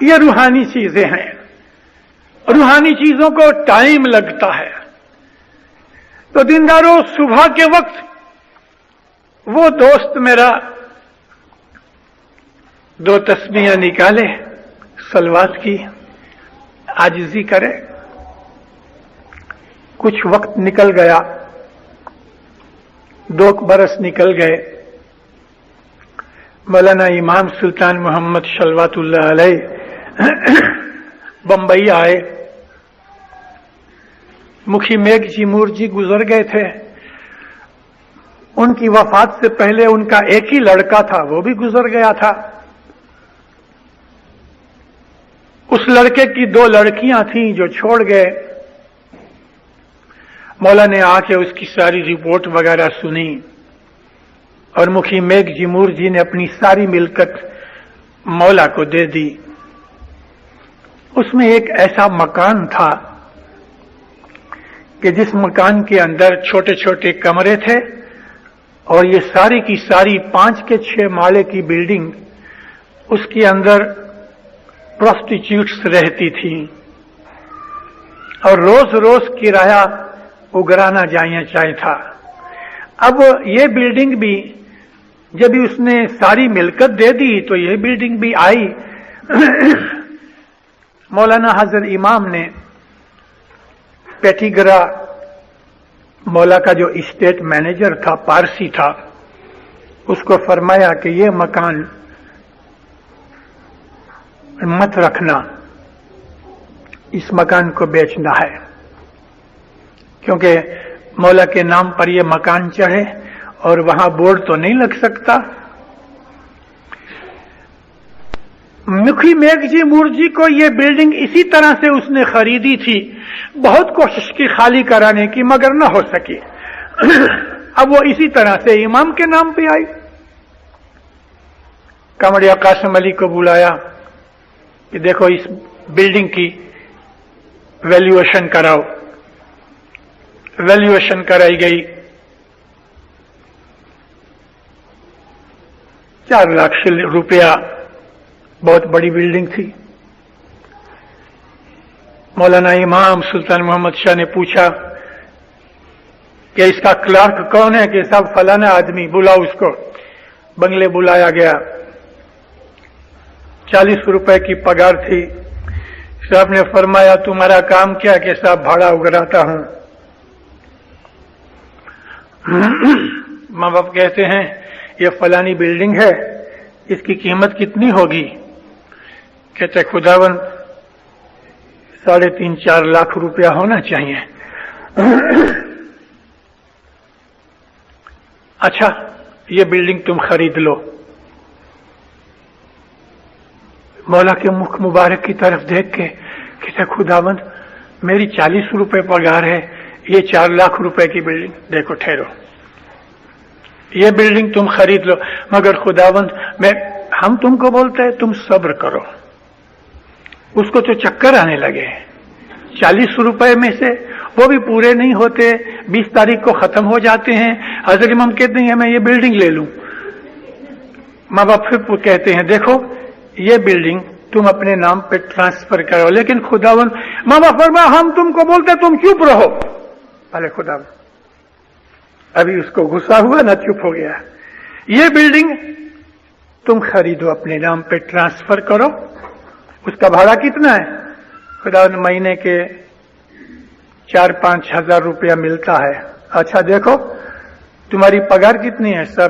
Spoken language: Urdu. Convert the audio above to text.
یہ روحانی چیزیں ہیں. روحانی چیزوں کو ٹائم لگتا ہے. تو دینداروں، صبح کے وقت وہ دوست میرا 2 تسبیحیں نکالے، صلوات کی، عاجزی کرے. کچھ وقت نکل گیا، 2 برس نکل گئے. مولانا امام سلطان محمد صلوات اللہ علیہ بمبئی آئے. مکھی میگھ جی مور جی گزر گئے تھے. ان کی وفات سے پہلے ان کا ایک ہی لڑکا تھا، وہ بھی گزر گیا تھا. اس لڑکے کی 2 لڑکیاں تھیں جو چھوڑ گئے. مولا نے آ کے اس کی ساری رپورٹ وغیرہ سنی اور مکھی میگھ جی مور جی نے اپنی ساری ملکت مولا کو دے دی. اس میں ایک ایسا مکان تھا کہ جس مکان کے اندر چھوٹے چھوٹے کمرے تھے اور یہ ساری کی ساری 5 کے 6 مالے کی بلڈنگ، اس کے اندر پروسٹیچیوٹس رہتی تھیں اور روز روز کرایہ اگرانا چاہیے تھا. اب یہ بلڈنگ بھی جب اس نے ساری ملکت دے دی تو یہ بلڈنگ بھی آئی. مولانا حضرت امام نے پیٹیگرا مولا کا جو اسٹیٹ مینیجر تھا، پارسی تھا، اس کو فرمایا کہ یہ مکان مت رکھنا، اس مکان کو بیچنا ہے، کیونکہ مولا کے نام پر یہ مکان چڑھے اور وہاں بورڈ تو نہیں لگ سکتا. مکھی میگھ جی مور جی کو یہ بلڈنگ اسی طرح سے اس نے خریدی تھی. بہت کوشش کی خالی کرانے کی مگر نہ ہو سکی. اب وہ اسی طرح سے امام کے نام پہ آئی. کامڑیا قاسم علی کو بلایا کہ دیکھو اس بلڈنگ کی ویلیویشن کراؤ. ویلیویشن کرائی گئی. 4 لاکھ روپیہ، بہت بڑی بلڈنگ تھی. مولانا امام سلطان محمد شاہ نے پوچھا کہ اس کا کلرک کون ہے؟ کہ صاحب فلانا آدمی، بلاؤ اس کو. بنگلے بلایا گیا. 40 روپے کی پگار تھی. صاحب نے فرمایا تمہارا کام کیا؟ کہ صاحب بھاڑا اگراتا ہوں. ماں باپ کہتے ہیں یہ فلانی بلڈنگ ہے، اس کی قیمت کتنی ہوگی؟ کہتے خداوند 3.5-4 لاکھ روپیہ ہونا چاہیے. اچھا یہ بلڈنگ تم خرید لو. مولا کے مکھ مبارک کی طرف دیکھ کے کہتے خداوند میری 40 روپے پگار ہے، یہ 4 لاکھ روپے کی بلڈنگ. دیکھو ٹھہرو، یہ بلڈنگ تم خرید لو، مگر خداوند ہم تم کو بولتے ہیں تم صبر کرو. اس کو تو چکر آنے لگے. 40 روپے میں سے وہ بھی پورے نہیں ہوتے، 20 تاریخ کو ختم ہو جاتے ہیں. حضرت امام کہتے ہیں میں یہ بلڈنگ لے لوں. ماں باپ پھر کہتے ہیں دیکھو یہ بلڈنگ تم اپنے نام پہ ٹرانسفر کرو. لیکن خداوند، ماں باپ فرما ہم تم کو بولتے تم چپ رہو. ارے خداوند، ابھی اس کو غصہ ہوا نہ، چپ ہو گیا. یہ بلڈنگ تم خریدو، اپنے نام پہ ٹرانسفر کرو. اس کا بھاڑا کتنا ہے؟ خداوند مہینے کے 4-5 ہزار روپیہ ملتا ہے. اچھا دیکھو تمہاری پگار کتنی ہے؟ سب